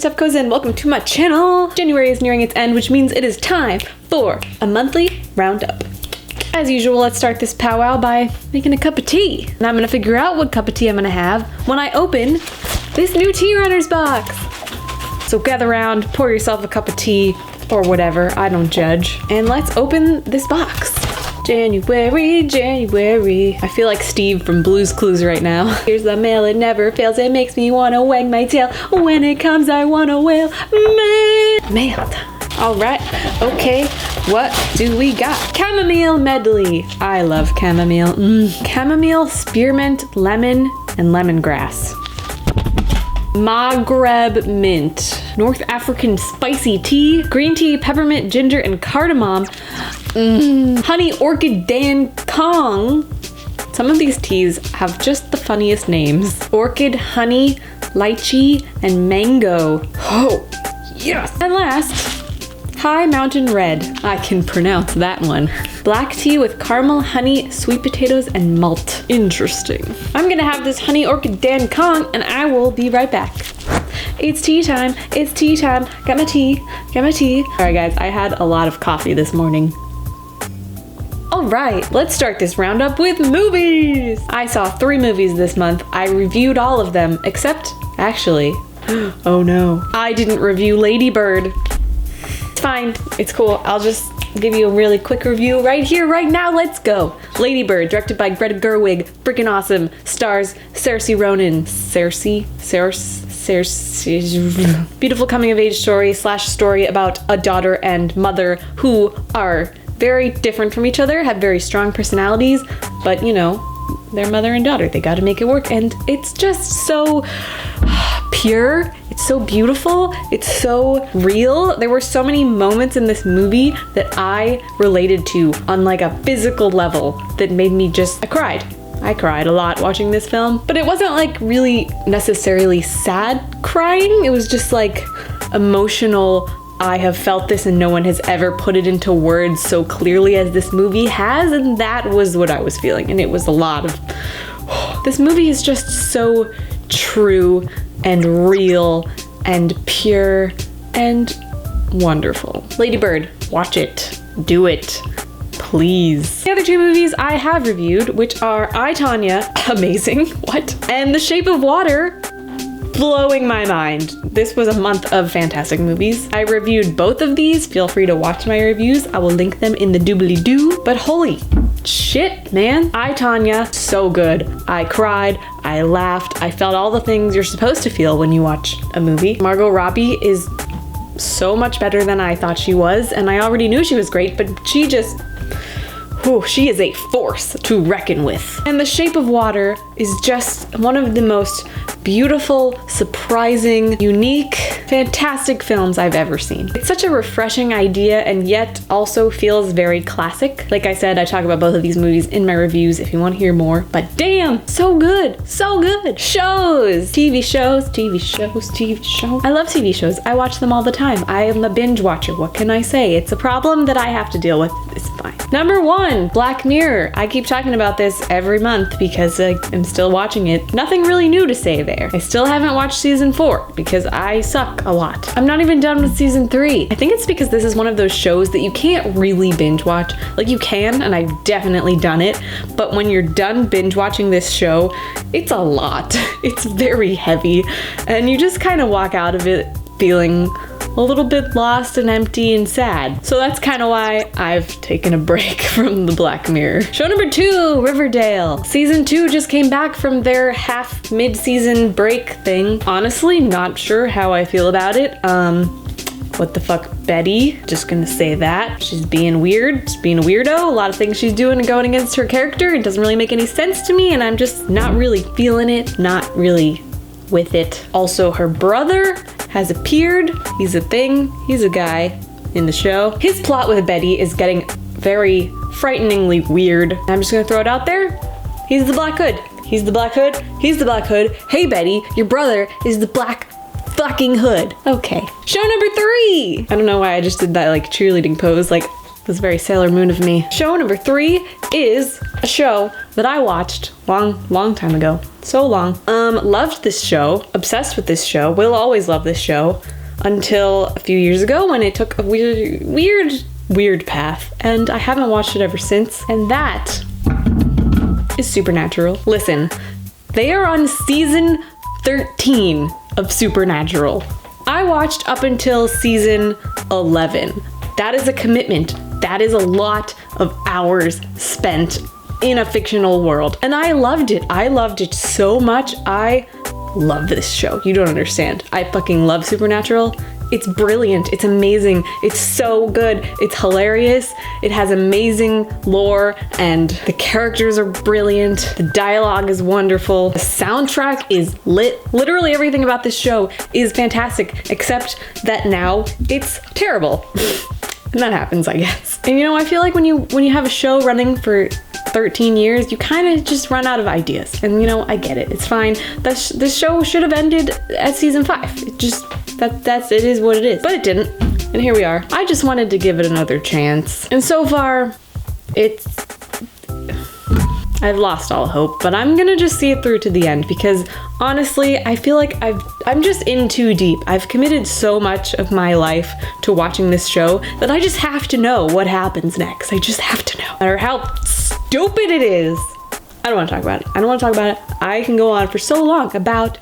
stuff goes in. Welcome to my channel. January is nearing its end, which means it is time for a monthly roundup. As usual, let's start this powwow by making a cup of tea. And I'm gonna figure out what cup of tea I'm gonna have when I open this new Tea Runners box. So gather around, pour yourself a cup of tea or whatever, I don't judge. And let's open this box. January, January. I feel like Steve from Blue's Clues right now. Here's the mail, it never fails. It makes me wanna wag my tail. When it comes, I wanna wail. Mailed. All right, okay, what do we got? Chamomile medley. I love chamomile. Chamomile, spearmint, lemon, and lemongrass. Maghreb mint. North African spicy tea. Green tea, peppermint, ginger, and cardamom. Honey orchid dan kong. Some of these teas have just the funniest names. Orchid, honey, lychee, and mango. Oh, yes. And last, High Mountain Red. I can pronounce that one. Black tea with caramel, honey, sweet potatoes, and malt. Interesting. I'm gonna have this honey orchid dan kong, and I will be right back. It's tea time. It's tea time. Got my tea. Got my tea. All right, guys, I had a lot of coffee this morning. All right, let's start this roundup with movies. I saw 3 movies this month. I reviewed all of them, except, actually, oh no, I didn't review Lady Bird. It's fine, it's cool. I'll just give you a really quick review right here, right now. Let's go. Lady Bird, directed by Greta Gerwig, freaking awesome. Stars Saoirse Ronan. Saoirse. Beautiful coming of age story about a daughter and mother who are very different from each other, have very strong personalities, but you know, they're mother and daughter. They gotta make it work, and it's just so pure. It's so beautiful. It's so real. There were so many moments in this movie that I related to on like a physical level that made me I cried. I cried a lot watching this film, but it wasn't like really necessarily sad crying. It was just like emotional. I have felt this and no one has ever put it into words so clearly as this movie has, and that was what I was feeling, and it was a lot of... This movie is just so true and real and pure and wonderful. Lady Bird, watch it. Do it. Please. The other 2 movies I have reviewed, which are I, Tonya, amazing, what? And The Shape of Water, blowing my mind. This was a month of fantastic movies. I reviewed both of these. Feel free to watch my reviews. I will link them in the doobly-doo. But holy shit, man. I, Tonya, so good. I cried, I laughed, I felt all the things you're supposed to feel when you watch a movie. Margot Robbie is so much better than I thought she was, and I already knew she was great, but she just... she is a force to reckon with. And The Shape of Water is just one of the most beautiful, surprising, unique, fantastic films I've ever seen. It's such a refreshing idea and yet also feels very classic. Like I said, I talk about both of these movies in my reviews if you want to hear more, but damn, so good, so good. Shows, TV shows. I love TV shows. I watch them all the time. I am a binge watcher. What can I say? It's a problem that I have to deal with. It's fine. Number 1, Black Mirror. I keep talking about this every month because I'm still watching it. Nothing really new to say there. I still haven't watched season 4 because I suck a lot. I'm not even done with season 3. I think it's because this is one of those shows that you can't really binge watch. Like you can, and I've definitely done it, but when you're done binge watching this show, it's a lot. It's very heavy, and you just kind of walk out of it feeling a little bit lost and empty and sad. So that's kind of why I've taken a break from the Black Mirror. Show number 2, Riverdale. Season 2 just came back from their half mid-season break thing. Honestly, not sure how I feel about it. What the fuck, Betty? Just gonna say that. She's being weird, she's being a weirdo. A lot of things she's doing and going against her character. It doesn't really make any sense to me, and I'm just not really feeling it, not really with it. Also, her brother has appeared. He's a thing. He's a guy in the show. His plot with Betty is getting very frighteningly weird. I'm just gonna throw it out there. He's the Black Hood. He's the Black Hood. He's the Black Hood. Hey Betty, your brother is the Black fucking Hood. Okay. Show number 3. I don't know why I just did that like cheerleading pose. Like was very Sailor Moon of me. Show number 3 is a show that I watched long time ago. So long. Loved this show, obsessed with this show, will always love this show, until a few years ago when it took a weird path, and I haven't watched it ever since, and that is Supernatural. Listen, they are on season 13 of Supernatural. I watched up until season 11. That is a commitment. That is a lot of hours spent in a fictional world. And I loved it. I loved it so much. I love this show. You don't understand. I fucking love Supernatural. It's brilliant. It's amazing. It's so good. It's hilarious. It has amazing lore and the characters are brilliant. The dialogue is wonderful. The soundtrack is lit. Literally everything about this show is fantastic, except that now it's terrible. And that happens, I guess. And you know, I feel like when you have a show running for 13 years, you kind of just run out of ideas. And you know, I get it. It's fine. This show should have ended at season 5. It just, it is what it is. But it didn't. And here we are. I just wanted to give it another chance. And so far, I've lost all hope, but I'm gonna just see it through to the end because honestly, I feel like I'm just in too deep. I've committed so much of my life to watching this show that I just have to know what happens next. I just have to know. No matter how stupid it is. I don't want to talk about it. I don't want to talk about it. I can go on for so long about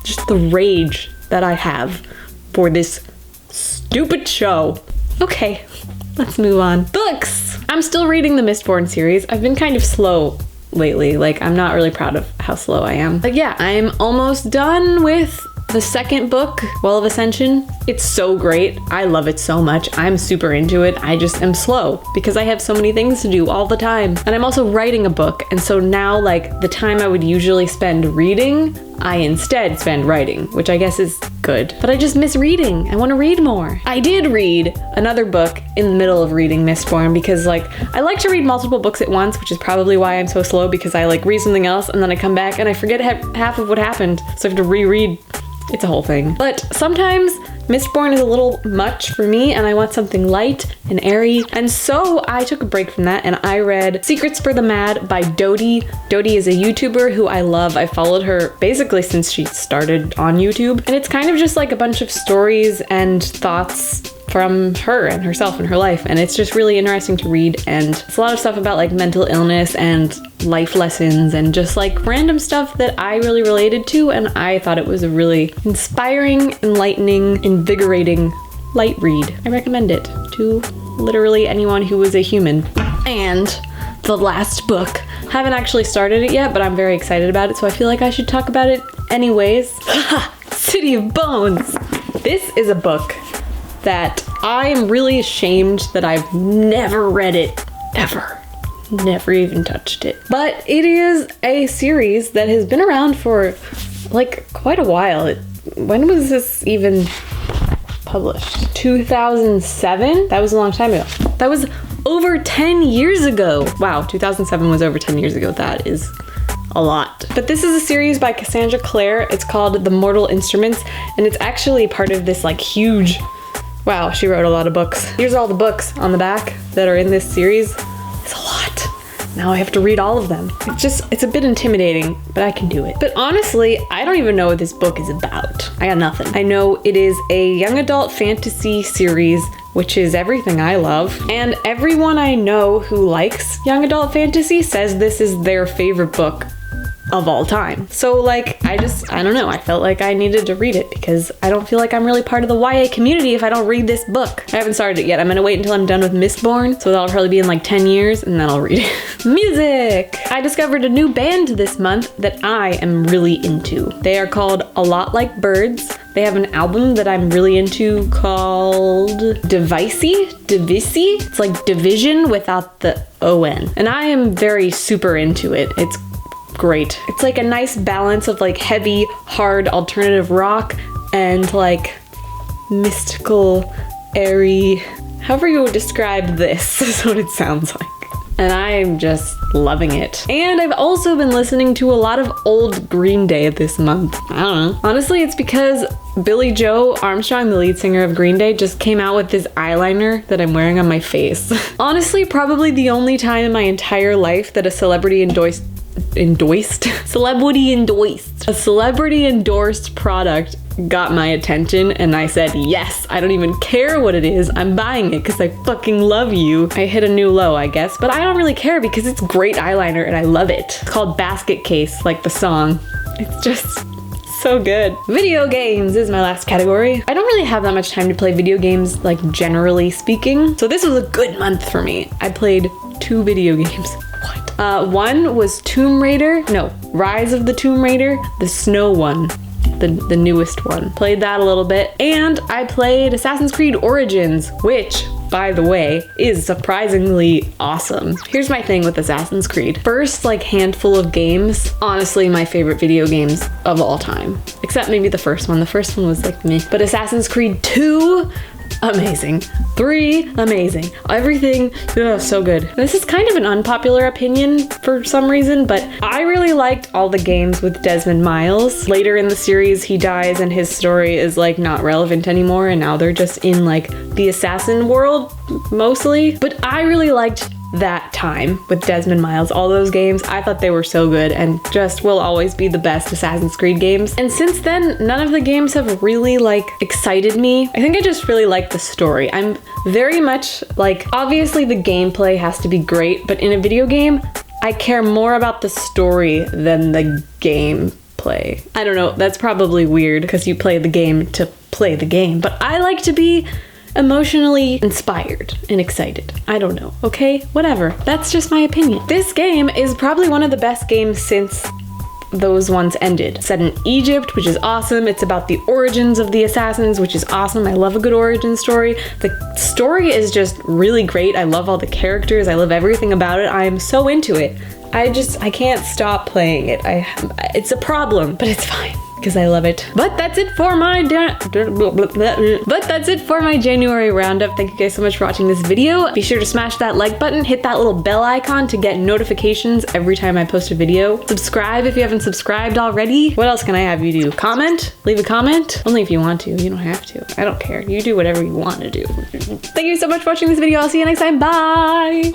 just the rage that I have for this stupid show. Okay, let's move on. Books! I'm still reading the Mistborn series. I've been kind of slow lately. Like, I'm not really proud of how slow I am. But yeah, I'm almost done with the second book, Well of Ascension. It's so great. I love it so much. I'm super into it. I just am slow because I have so many things to do all the time. And I'm also writing a book. And so now, like, the time I would usually spend reading, I instead spend writing, which I guess is good. But I just miss reading. I want to read more. I did read another book in the middle of reading Mistborn because, like, I like to read multiple books at once, which is probably why I'm so slow, because I, like, read something else and then I come back and I forget half of what happened. So I have to reread. It's a whole thing. But sometimes Mistborn is a little much for me and I want something light and airy. And so I took a break from that and I read Secrets for the Mad by Dodie. Dodie is a YouTuber who I love. I followed her basically since she started on YouTube. And it's kind of just like a bunch of stories and thoughts from her and herself and her life. And it's just really interesting to read. And it's a lot of stuff about like mental illness and life lessons and just like random stuff that I really related to. And I thought it was a really inspiring, enlightening, invigorating light read. I recommend it to literally anyone who is a human. And the last book, haven't actually started it yet, but I'm very excited about it. So I feel like I should talk about it anyways. City of Bones. This is a book that I am really ashamed that I've never read it, ever. Never even touched it. But it is a series that has been around for like quite a while. When was this even published? 2007? That was a long time ago. That was over 10 years ago. Wow, 2007 was over 10 years ago. That is a lot. But this is a series by Cassandra Clare. It's called The Mortal Instruments, and it's actually part of this like huge, wow, she wrote a lot of books. Here's all the books on the back that are in this series. It's a lot. Now I have to read all of them. It's a bit intimidating, but I can do it. But honestly, I don't even know what this book is about. I got nothing. I know it is a young adult fantasy series, which is everything I love. And everyone I know who likes young adult fantasy says this is their favorite book of all time. So like, I don't know. I felt like I needed to read it because I don't feel like I'm really part of the YA community if I don't read this book. I haven't started it yet. I'm gonna wait until I'm done with Mistborn, so that'll probably be in like 10 years, and then I'll read it. Music! I discovered a new band this month that I am really into. They are called A Lot Like Birds. They have an album that I'm really into called Divisi? It's like division without the O-N. And I am very super into it. It's great. It's like a nice balance of like heavy, hard alternative rock and like mystical, airy, however you would describe this is what it sounds like. and I'm just loving it. And I've also been listening to a lot of old Green Day this month. I don't know. Honestly, it's because Billie Joe Armstrong, the lead singer of Green Day, just came out with this eyeliner that I'm wearing on my face. Honestly, probably the only time in my entire life that a celebrity endorsed product got my attention, and I said yes. I don't even care what it is. I'm buying it because I fucking love you. I hit a new low, I guess, but I don't really care because it's great eyeliner and I love it. It's called Basket Case, like the song. It's just so good. Video games is my last category. I don't really have that much time to play video games, like generally speaking, so this was a good month for me. I played 2 video games. One was Rise of the Tomb Raider, the snow one, the newest one. Played that a little bit, and I played Assassin's Creed Origins, which, by the way, is surprisingly awesome. Here's my thing with Assassin's Creed. First, like, handful of games, honestly my favorite video games of all time. Except maybe the first one. The first one was like meh. But Assassin's Creed 2, amazing. 3, amazing. Everything, so good. This is kind of an unpopular opinion for some reason, but I really liked all the games with Desmond Miles. Later in the series, he dies and his story is like not relevant anymore, and now they're just in like the assassin world mostly. But I really liked that time with Desmond Miles. All those games, I thought they were so good and just will always be the best Assassin's Creed games. And since then, none of the games have really like excited me. I think I just really like the story. I'm very much like, obviously the gameplay has to be great, but in a video game, I care more about the story than the gameplay. I don't know, that's probably weird because you play the game to play the game, but I like to be emotionally inspired and excited. I don't know, okay? Whatever. That's just my opinion. This game is probably one of the best games since those ones ended. Set in Egypt, which is awesome. It's about the origins of the assassins, which is awesome. I love a good origin story. The story is just really great. I love all the characters. I love everything about it. I am so into it. I can't stop playing it. It's a problem, but it's fine, because I love it. But that's it for my January roundup. Thank you guys so much for watching this video. Be sure to smash that like button, hit that little bell icon to get notifications every time I post a video. Subscribe if you haven't subscribed already. What else can I have you do? Comment? Leave a comment? Only if you want to. You don't have to. I don't care. You do whatever you want to do. Thank you so much for watching this video. I'll see you next time. Bye!